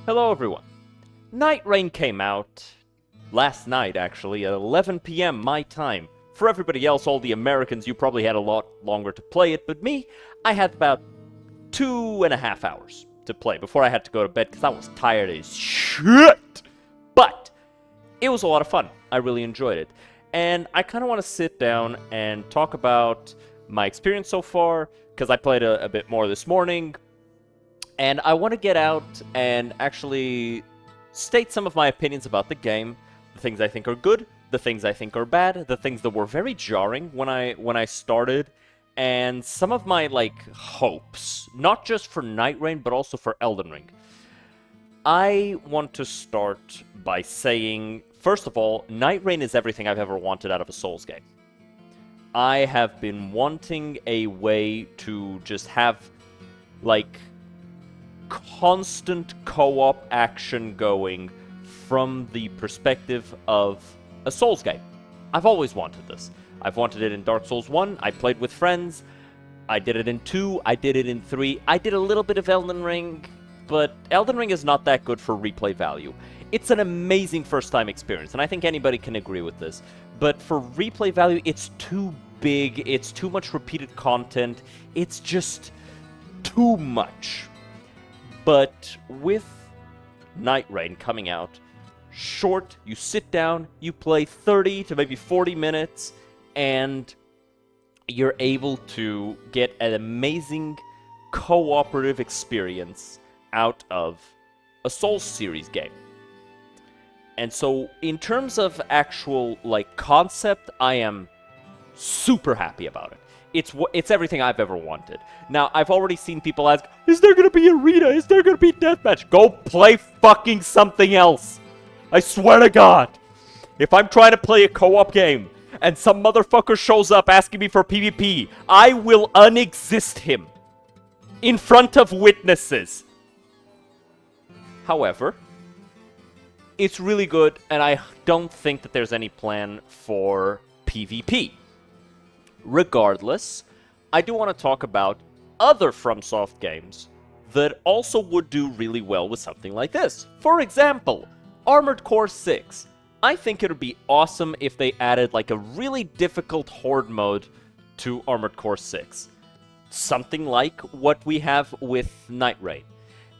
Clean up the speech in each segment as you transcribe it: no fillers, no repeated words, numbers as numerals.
Hello everyone. Night Rain came out last night actually at 11 p.m. my time. For everybody else, all the Americans, you probably had a lot longer to play it, but me, I had about 2.5 hours to play before I had to go to bed because I was tired as shit. But it was a lot of fun. I really enjoyed it. And I kind of want to sit down and talk about my experience so far because I played a bit more this morning. And I want to get out and actually state some of my opinions about the game, the things I think are good, the things I think are bad, the things that were very jarring when I started, and some of my hopes, not just for Night Rain but also for Elden Ring. I want to start by saying, first of all, Night Rain is everything I've ever wanted out of a Souls game. I have been wanting a way to just have constant co-op action going from the perspective of a Souls game. I've always wanted this. I've wanted it in Dark Souls 1, I played with friends, I did it in 2, I did it in 3, I did a little bit of Elden Ring, but Elden Ring is not that good for replay value. It's an amazing first-time experience, and I think anybody can agree with this, but for replay value, it's too big, it's too much repeated content, it's just too much. But with Night Rain coming out, short, you sit down, you play 30 to maybe 40 minutes, and you're able to get an amazing cooperative experience out of a Souls series game. And so, in terms of actual, concept, I am super happy about it. It's everything I've ever wanted. Now, I've already seen people ask, is there gonna be arena? Is there gonna be deathmatch? Go play fucking something else! I swear to God! If I'm trying to play a co-op game, and some motherfucker shows up asking me for PvP, I will unexist him. In front of witnesses. However, it's really good, and I don't think that there's any plan for PvP. Regardless, I do want to talk about other FromSoft games that also would do really well with something like this. For example, Armored Core 6. I think it would be awesome if they added a really difficult horde mode to Armored Core 6. Something like what we have with Night Rain.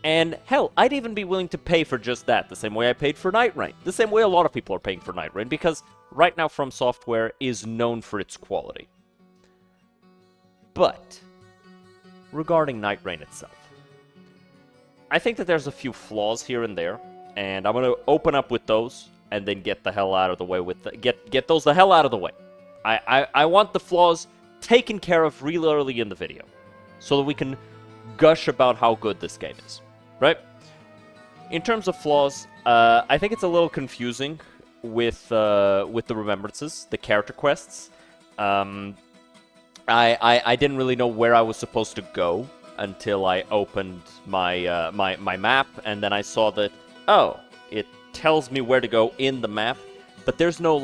And hell, I'd even be willing to pay for just that, the same way I paid for Night Rain. The same way a lot of people are paying for Night Rain, because right now From Software is known for its quality. But, regarding Night Rain itself, I think that there's a few flaws here and there, and I'm going to open up with those, and then get the hell out of the way with get those the hell out of the way. I want the flaws taken care of real early in the video, so that we can gush about how good this game is, right? In terms of flaws, I think it's a little confusing with the remembrances, the character quests. I didn't really know where I was supposed to go until I opened my my map, and then I saw that, oh, it tells me where to go in the map, but there's no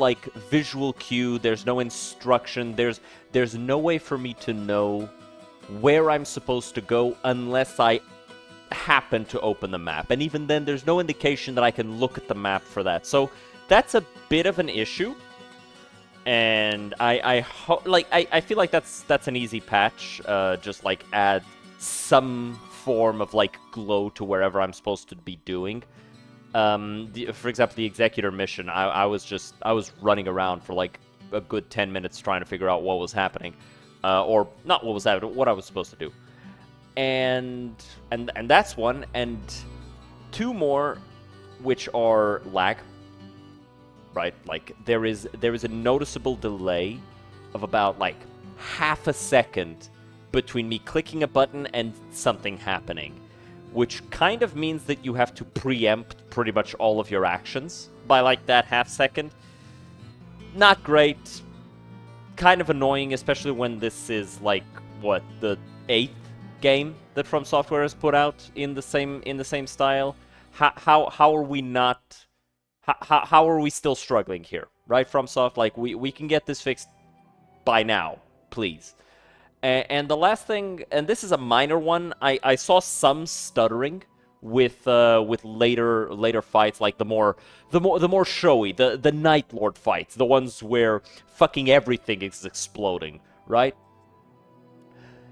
visual cue, there's no instruction, there's no way for me to know where I'm supposed to go unless I happen to open the map, and even then there's no indication that I can look at the map for that. So that's a bit of an issue. And I feel like that's an easy patch. Just add some form of glow to wherever I'm supposed to be doing. For example, the Executor mission, I was running around for a good 10 minutes trying to figure out what was happening, or not what was happening, what I was supposed to do. And that's one, and two more, which are lag. Right, there is a noticeable delay of about half a second between me clicking a button and something happening, which kind of means that you have to preempt pretty much all of your actions by that half second. Not great, kind of annoying, especially when this is what, the 8th game that From Software has put out in the same style. How are we not? How are we still struggling here, right? FromSoft, we can get this fixed by now, please. And the last thing, and this is a minor one, I saw some stuttering with later fights, like the more showy, the Night Lord fights, the ones where fucking everything is exploding, right?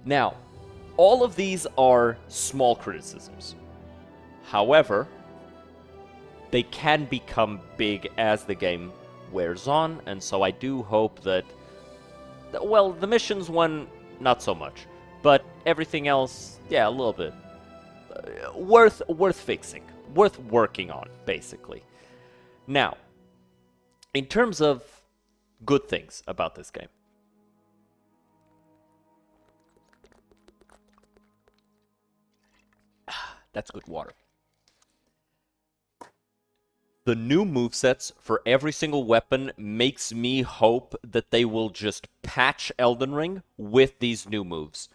Now, all of these are small criticisms. However, they can become big as the game wears on, and so I do hope that, well, the missions one, not so much, but everything else, yeah, a little bit. Worth fixing, worth working on, basically. Now, in terms of good things about this game, that's good water. The new movesets for every single weapon makes me hope that they will just patch Elden Ring with these new moves.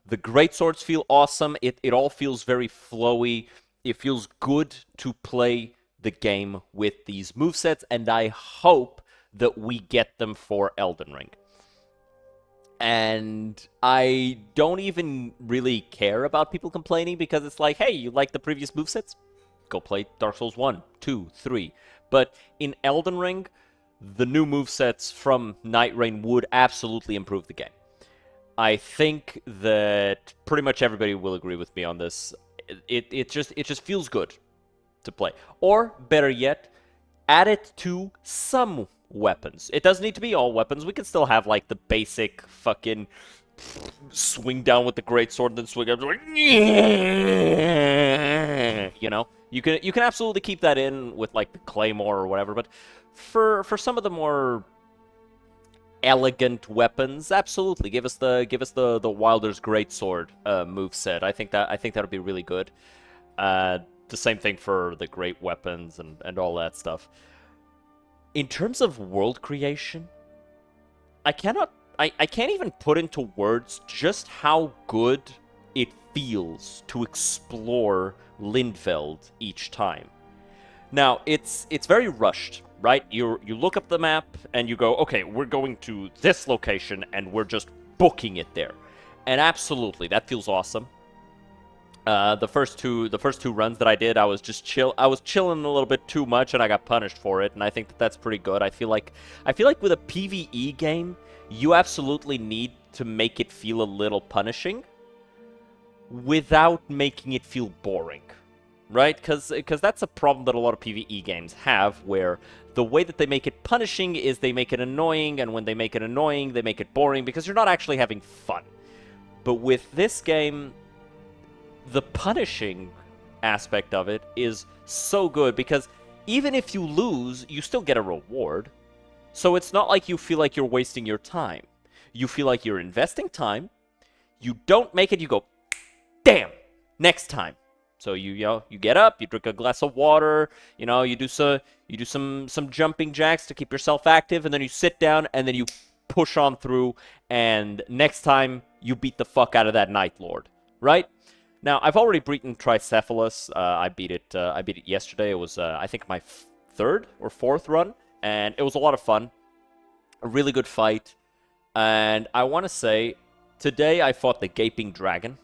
The greatswords feel awesome. It all feels very flowy. It feels good to play the game with these movesets, and I hope that we get them for Elden Ring. And I don't even really care about people complaining because it's like, hey, you like the previous movesets? Go play Dark Souls 1, 2, 3. But in Elden Ring, the new movesets from Night Rain would absolutely improve the game. I think that pretty much everybody will agree with me on this. It just feels good to play. Or, better yet, add it to some weapons. It doesn't need to be all weapons. We can still have, like, the basic fucking swing down with the greatsword and then swing up, like, you know? You can absolutely keep that in with, like, the claymore or whatever, but for some of the more elegant weapons, absolutely give us the Wilder's greatsword moveset. I think that would be really good. The same thing for the great weapons and all that stuff. In terms of world creation, I can't even put into words just how good it feels to explore Lindveld each time. Now, it's very rushed, right? You look up the map and you go, okay, we're going to this location and we're just booking it there. And absolutely, that feels awesome. The first two runs that I did, I was chilling a little bit too much and I got punished for it, and I think that that's pretty good. I feel like with a PvE game, you absolutely need to make it feel a little punishing without making it feel boring. Right? Because that's a problem that a lot of PvE games have, where the way that they make it punishing is they make it annoying, and when they make it annoying, they make it boring, because you're not actually having fun. But with this game, the punishing aspect of it is so good, because even if you lose, you still get a reward. So it's not like you feel like you're wasting your time. You feel like you're investing time. You don't make it, you go, damn, next time. So you get up, you drink a glass of water, you do some jumping jacks to keep yourself active, and then you sit down and then you push on through, and next time you beat the fuck out of that Night Lord, right? Now, I've already beaten Tricephalus. I beat it yesterday. It was I think my third or fourth run, and it was a lot of fun. A really good fight. And I want to say today I fought the Gaping Dragon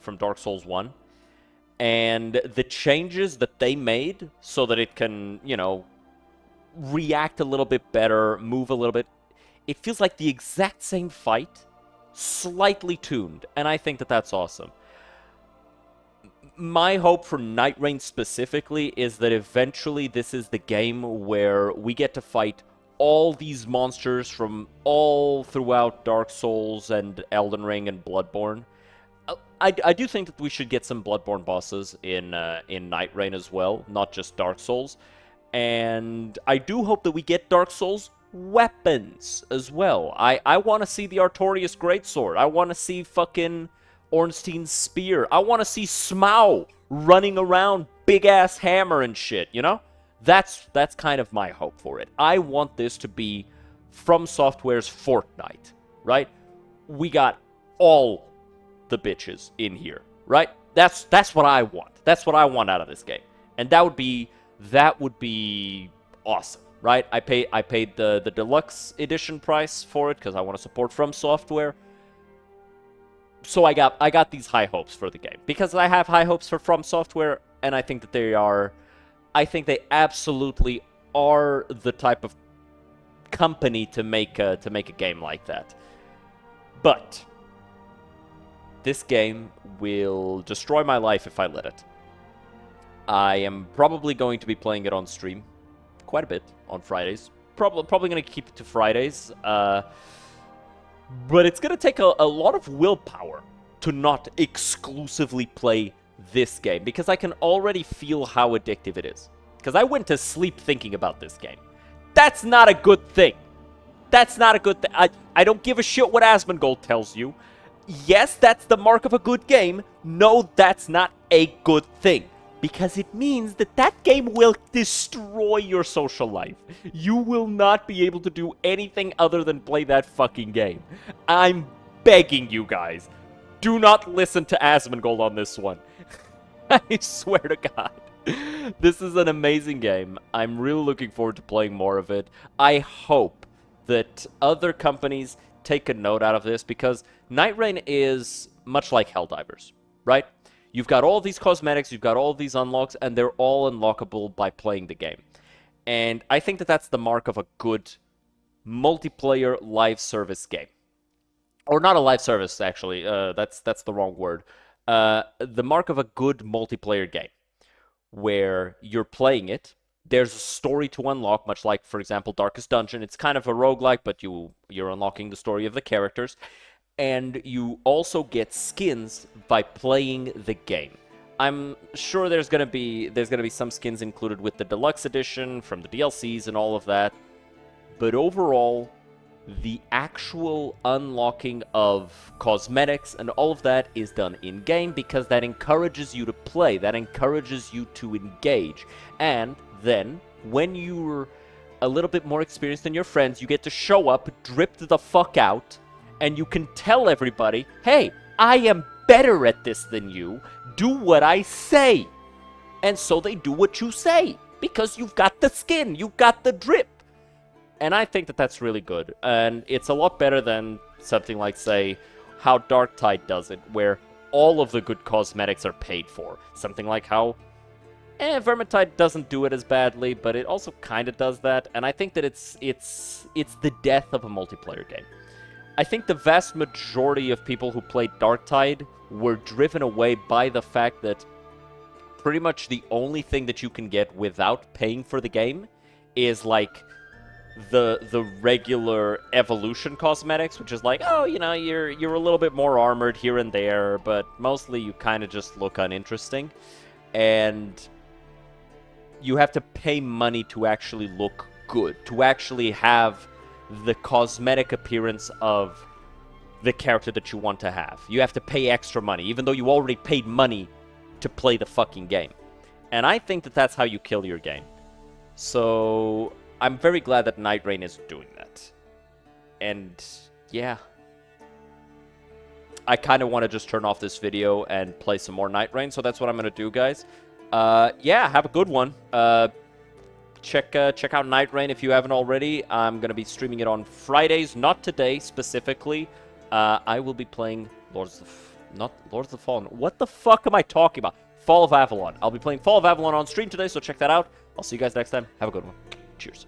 from Dark Souls 1. And the changes that they made so that it can, react a little bit better, move a little bit, it feels like the exact same fight, slightly tuned. And I think that that's awesome. My hope for Night Rain specifically is that eventually this is the game where we get to fight all these monsters from all throughout Dark Souls and Elden Ring and Bloodborne. I do think that we should get some Bloodborne bosses in Night Rain as well, not just Dark Souls. And I do hope that we get Dark Souls weapons as well. I want to see the Artorias Greatsword. I want to see fucking Ornstein's Spear. I want to see Smaug running around, big-ass hammer and shit, That's kind of my hope for it. I want this to be From Software's Fortnite, right? We got all the bitches in here, right? That's what I want. That's what I want out of this game, and that would be awesome, right? I paid the deluxe edition price for it because I want to support From Software. So I got these high hopes for the game because I have high hopes for From Software. and I think that they are. I think they absolutely are the type of company to make a game like that. But this game will destroy my life if I let it. I am probably going to be playing it on stream quite a bit on Fridays. Probably going to keep it to Fridays. But it's going to take a lot of willpower to not exclusively play this game, because I can already feel how addictive it is. Because I went to sleep thinking about this game. That's not a good thing. That's not a good thing. I don't give a shit what Asmongold tells you. Yes, that's the mark of a good game. No, that's not a good thing. Because it means that that game will destroy your social life. You will not be able to do anything other than play that fucking game. I'm begging you guys. Do not listen to Asmongold on this one. I swear to God. This is an amazing game. I'm really looking forward to playing more of it. I hope that other companies take a note out of this, because Night Rain is much like Helldivers, right? You've got all these cosmetics, you've got all these unlocks, and they're all unlockable by playing the game. And I think that that's the mark of a good multiplayer live service game. Or not a live service, actually. That's the wrong word. The mark of a good multiplayer game, where you're playing it. There's a story to unlock, much like, for example, Darkest Dungeon. It's kind of a roguelike, but you're unlocking the story of the characters. And you also get skins by playing the game. I'm sure there's gonna be some skins included with the deluxe edition from the DLCs and all of that. But overall, the actual unlocking of cosmetics and all of that is done in-game, because that encourages you to play, that encourages you to engage. And then, when you're a little bit more experienced than your friends, you get to show up, dripped the fuck out, and you can tell everybody, hey, I am better at this than you, do what I say. And so they do what you say, because you've got the skin, you've got the drip. And I think that that's really good. And it's a lot better than something like, say, how Darktide does it, where all of the good cosmetics are paid for. Something like how Vermintide doesn't do it as badly, but it also kind of does that. And I think that it's the death of a multiplayer game. I think the vast majority of people who played Darktide were driven away by the fact that pretty much the only thing that you can get without paying for the game is, like, the regular evolution cosmetics, which is like, oh, you know, you're a little bit more armored here and there, but mostly you kind of just look uninteresting. And you have to pay money to actually look good, to actually have the cosmetic appearance of the character that you want to have. You have to pay extra money, even though you already paid money to play the fucking game. And I think that that's how you kill your game. So I'm very glad that Night Rain is doing that. And yeah, I kind of want to just turn off this video and play some more Night Rain, so that's what I'm going to do, guys. Yeah, have a good one. Check out Night Rain if you haven't already. I'm going to be streaming it on Fridays, not today specifically. I will be playing not Lords of the Fallen. What the fuck am I talking about? Fall of Avalon. I'll be playing Fall of Avalon on stream today, so check that out. I'll see you guys next time. Have a good one. Cheers.